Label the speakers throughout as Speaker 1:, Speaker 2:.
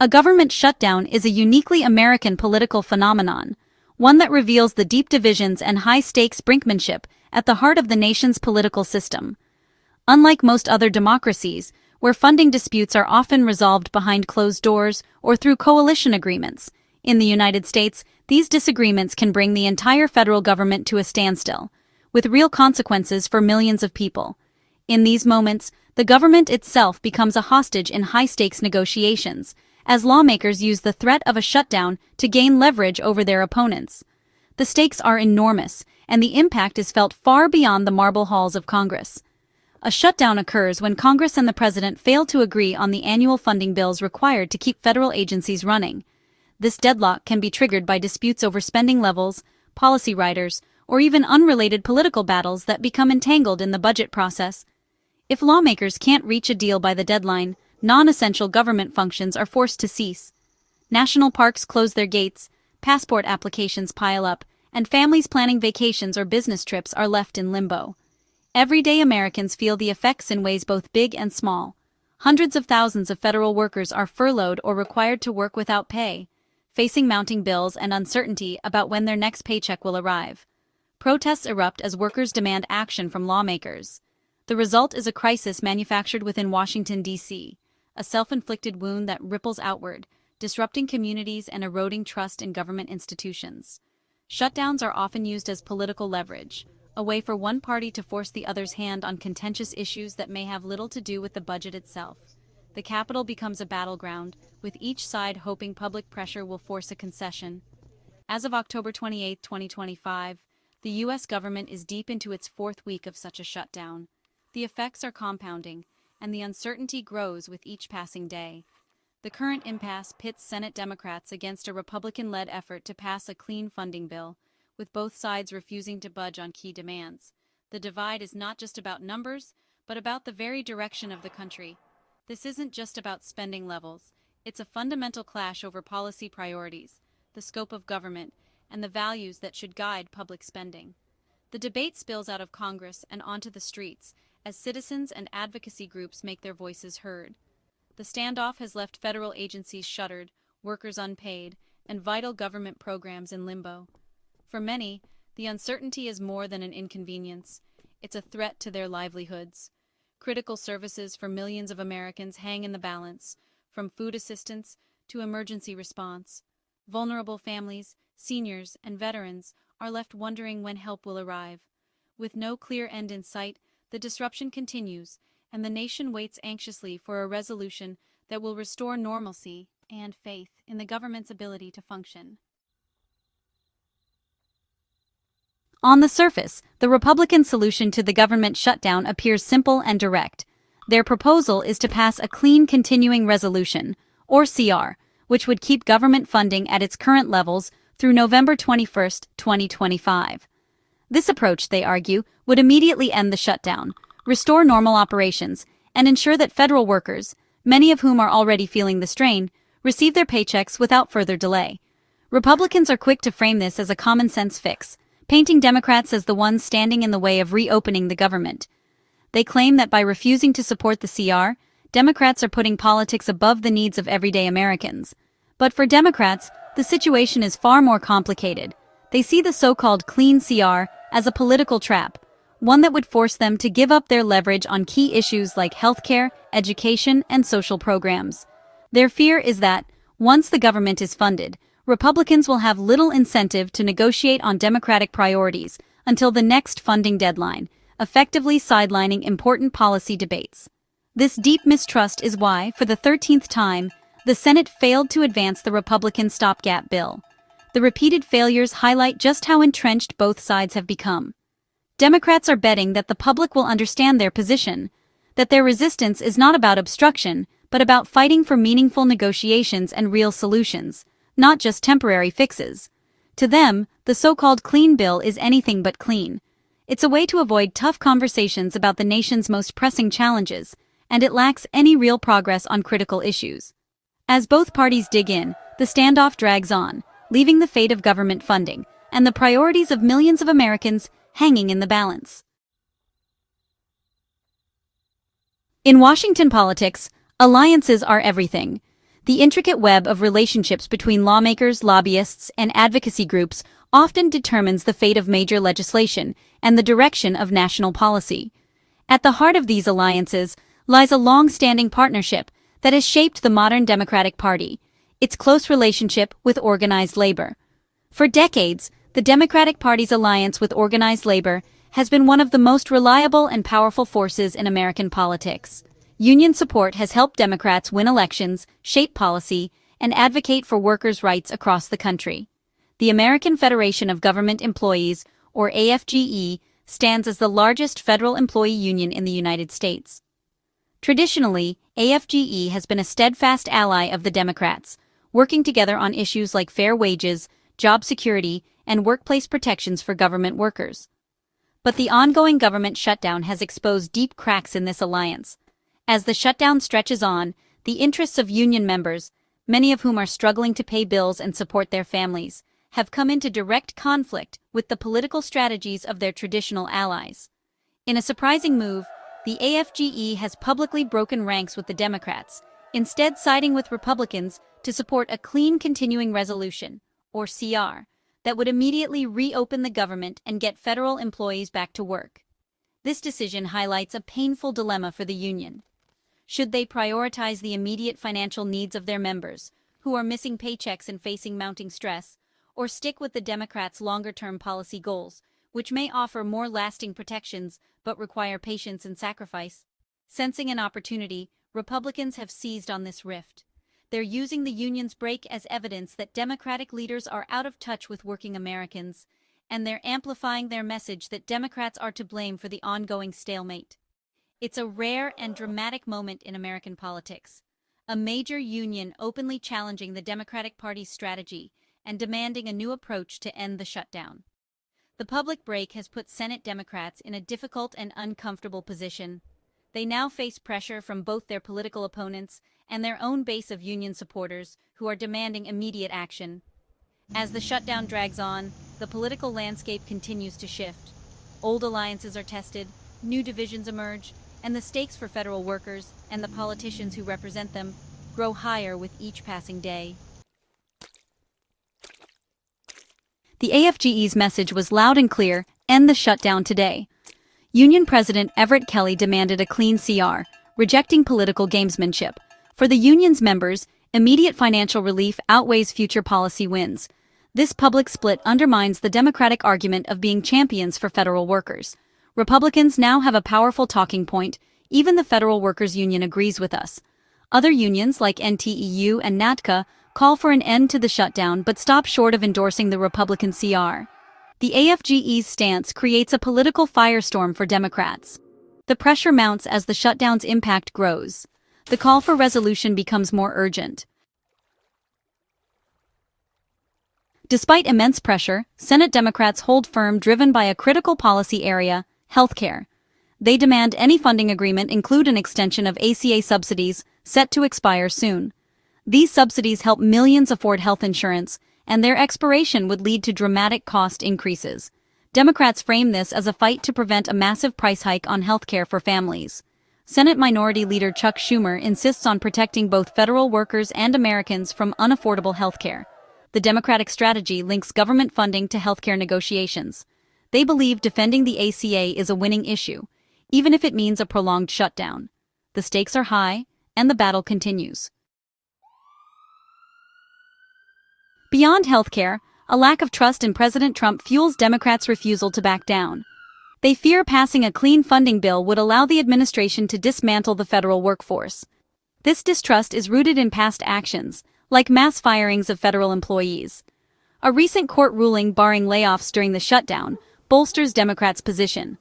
Speaker 1: A government shutdown is a uniquely American political phenomenon, one that reveals the deep divisions and high-stakes brinkmanship at the heart of the nation's political system. Unlike most other democracies, where funding disputes are often resolved behind closed doors or through coalition agreements, in the United States, these disagreements can bring the entire federal government to a standstill, with real consequences for millions of people. In these moments, the government itself becomes a hostage in high-stakes negotiations, as lawmakers use the threat of a shutdown to gain leverage over their opponents. The stakes are enormous, and the impact is felt far beyond the marble halls of Congress. A shutdown occurs when Congress and the President fail to agree on the annual funding bills required to keep federal agencies running. This deadlock can be triggered by disputes over spending levels, policy riders, or even unrelated political battles that become entangled in the budget process. If lawmakers can't reach a deal by the deadline, non-essential government functions are forced to cease. National parks close their gates, passport applications pile up, and families planning vacations or business trips are left in limbo. Everyday Americans feel the effects in ways both big and small. Hundreds of thousands of federal workers are furloughed or required to work without pay, facing mounting bills and uncertainty about when their next paycheck will arrive. Protests erupt as workers demand action from lawmakers. The result is a crisis manufactured within Washington, D.C., a self-inflicted wound that ripples outward, disrupting communities and eroding trust in government institutions. Shutdowns are often used as political leverage, a way for one party to force the other's hand on contentious issues that may have little to do with the budget itself. The Capitol becomes a battleground, with each side hoping public pressure will force a concession. As of October 28, 2025, the U.S. government is deep into its fourth week of such a shutdown. The effects are compounding, and the uncertainty grows with each passing day. The current impasse pits Senate Democrats against a Republican-led effort to pass a clean funding bill, with both sides refusing to budge on key demands. The divide is not just about numbers, but about the very direction of the country. This isn't just about spending levels. It's a fundamental clash over policy priorities, the scope of government, and the values that should guide public spending. The debate spills out of Congress and onto the streets, as citizens and advocacy groups make their voices heard. The standoff has left federal agencies shuttered, workers unpaid, and vital government programs in limbo. For many, the uncertainty is more than an inconvenience. It's a threat to their livelihoods. Critical services for millions of Americans hang in the balance, from food assistance to emergency response. Vulnerable families, seniors, and veterans are left wondering when help will arrive. With no clear end in sight, the disruption continues, and the nation waits anxiously for a resolution that will restore normalcy and faith in the government's ability to function. On the surface, the Republican solution to the government shutdown appears simple and direct. Their proposal is to pass a clean continuing resolution, or CR, which would keep government funding at its current levels through November 21, 2025. This approach, they argue, would immediately end the shutdown, restore normal operations, and ensure that federal workers, many of whom are already feeling the strain, receive their paychecks without further delay. Republicans are quick to frame this as a common-sense fix, painting Democrats as the ones standing in the way of reopening the government. They claim that by refusing to support the CR, Democrats are putting politics above the needs of everyday Americans. But for Democrats, the situation is far more complicated. They see the so-called clean CR as a political trap, one that would force them to give up their leverage on key issues like healthcare, education, and social programs. Their fear is that, once the government is funded, Republicans will have little incentive to negotiate on Democratic priorities until the next funding deadline, effectively sidelining important policy debates. This deep mistrust is why, for the 13th time, the Senate failed to advance the Republican stopgap bill. The repeated failures highlight just how entrenched both sides have become. Democrats are betting that the public will understand their position, that their resistance is not about obstruction, but about fighting for meaningful negotiations and real solutions, not just temporary fixes. To them, the so-called clean bill is anything but clean. It's a way to avoid tough conversations about the nation's most pressing challenges, and it lacks any real progress on critical issues. As both parties dig in, the standoff drags on, leaving the fate of government funding and the priorities of millions of Americans hanging in the balance. In Washington politics, alliances are everything. The intricate web of relationships between lawmakers, lobbyists, and advocacy groups often determines the fate of major legislation and the direction of national policy. At the heart of these alliances lies a long-standing partnership that has shaped the modern Democratic Party, its close relationship with organized labor. For decades, the Democratic Party's alliance with organized labor has been one of the most reliable and powerful forces in American politics. Union support has helped Democrats win elections, shape policy, and advocate for workers' rights across the country. The American Federation of Government Employees, or AFGE, stands as the largest federal employee union in the United States. Traditionally, AFGE has been a steadfast ally of the Democrats, working together on issues like fair wages, job security, and workplace protections for government workers. But the ongoing government shutdown has exposed deep cracks in this alliance. As the shutdown stretches on, the interests of union members, many of whom are struggling to pay bills and support their families, have come into direct conflict with the political strategies of their traditional allies. In a surprising move, the AFGE has publicly broken ranks with the Democrats, instead siding with Republicans to support a clean continuing resolution, or CR, that would immediately reopen the government and get federal employees back to work. This decision highlights a painful dilemma for the union. Should they prioritize the immediate financial needs of their members, who are missing paychecks and facing mounting stress, or stick with the Democrats' longer-term policy goals, which may offer more lasting protections but require patience and sacrifice? Sensing an opportunity, Republicans have seized on this rift. They're using the union's break as evidence that Democratic leaders are out of touch with working Americans, and they're amplifying their message that Democrats are to blame for the ongoing stalemate. It's a rare and dramatic moment in American politics. A major union openly challenging the Democratic Party's strategy and demanding a new approach to end the shutdown. The public break has put Senate Democrats in a difficult and uncomfortable position. They now face pressure from both their political opponents and their own base of union supporters who are demanding immediate action. As the shutdown drags on, the political landscape continues to shift. Old alliances are tested, new divisions emerge, and the stakes for federal workers and the politicians who represent them grow higher with each passing day. The AFGE's message was loud and clear: end the shutdown today. Union President Everett Kelly demanded a clean CR, rejecting political gamesmanship. For the union's members, immediate financial relief outweighs future policy wins. This public split undermines the Democratic argument of being champions for federal workers. Republicans now have a powerful talking point. Even the Federal Workers Union agrees with us. Other unions like NTEU and NATCA call for an end to the shutdown but stop short of endorsing the Republican CR. The AFGE's stance creates a political firestorm for Democrats. The pressure mounts as the shutdown's impact grows. The call for resolution becomes more urgent. Despite immense pressure, Senate Democrats hold firm, driven by a critical policy area: healthcare. They demand any funding agreement include an extension of ACA subsidies, set to expire soon. These subsidies help millions afford health insurance, and their expiration would lead to dramatic cost increases. Democrats frame this as a fight to prevent a massive price hike on healthcare for families. Senate Minority Leader Chuck Schumer insists on protecting both federal workers and Americans from unaffordable healthcare. The Democratic strategy links government funding to healthcare negotiations. They believe defending the ACA is a winning issue, even if it means a prolonged shutdown. The stakes are high, and the battle continues. Beyond healthcare, a lack of trust in President Trump fuels Democrats' refusal to back down. They fear passing a clean funding bill would allow the administration to dismantle the federal workforce. This distrust is rooted in past actions, like mass firings of federal employees. A recent court ruling barring layoffs during the shutdown bolsters Democrats' position.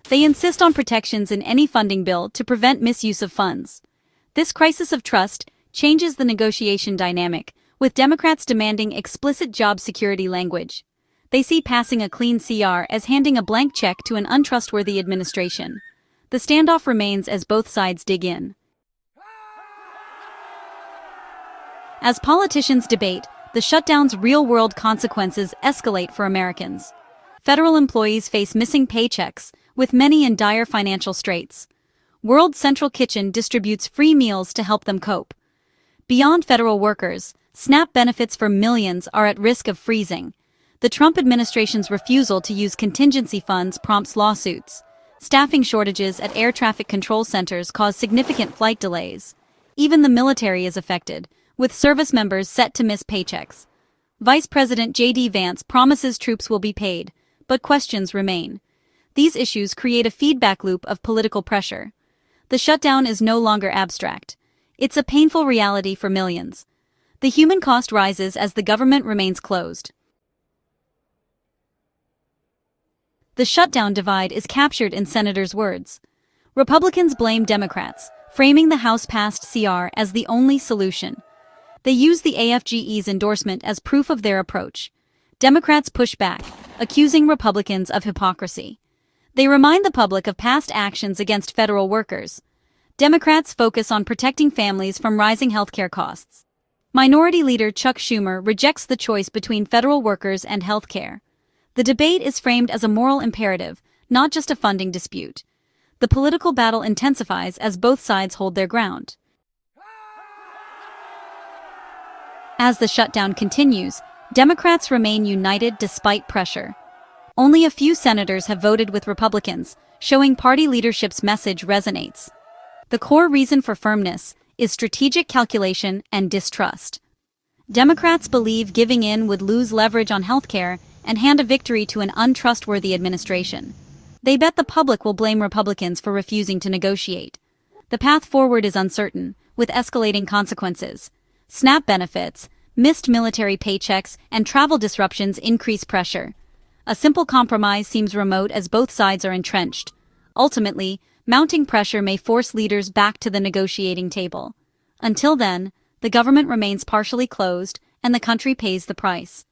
Speaker 1: They insist on protections in any funding bill to prevent misuse of funds. This crisis of trust changes the negotiation dynamic, with Democrats demanding explicit job security language. They see passing a clean CR as handing a blank check to an untrustworthy administration. The standoff remains as both sides dig in. As politicians debate, the shutdown's real-world consequences escalate for Americans. Federal employees face missing paychecks, with many in dire financial straits. World Central Kitchen distributes free meals to help them cope. Beyond federal workers, SNAP benefits for millions are at risk of freezing. The Trump administration's refusal to use contingency funds prompts lawsuits. Staffing shortages at air traffic control centers cause significant flight delays. Even the military is affected, with service members set to miss paychecks. Vice President J.D. Vance promises troops will be paid, but questions remain. These issues create a feedback loop of political pressure. The shutdown is no longer abstract. It's a painful reality for millions. The human cost rises as the government remains closed. The shutdown divide is captured in senators' words. Republicans blame Democrats, framing the House-passed CR as the only solution. They use the AFGE's endorsement as proof of their approach. Democrats push back, accusing Republicans of hypocrisy. They remind the public of past actions against federal workers. Democrats focus on protecting families from rising healthcare costs. Minority Leader Chuck Schumer rejects the choice between federal workers and healthcare. The debate is framed as a moral imperative, not just a funding dispute. The political battle intensifies as both sides hold their ground. As the shutdown continues, Democrats remain united despite pressure. Only a few senators have voted with Republicans, showing party leadership's message resonates. The core reason for firmness is strategic calculation and distrust. Democrats believe giving in would lose leverage on healthcare and hand a victory to an untrustworthy administration. They bet the public will blame Republicans for refusing to negotiate. The path forward is uncertain, with escalating consequences. SNAP benefits, missed military paychecks, and travel disruptions increase pressure. A simple compromise seems remote as both sides are entrenched. Ultimately, mounting pressure may force leaders back to the negotiating table. Until then, the government remains partially closed, and the country pays the price.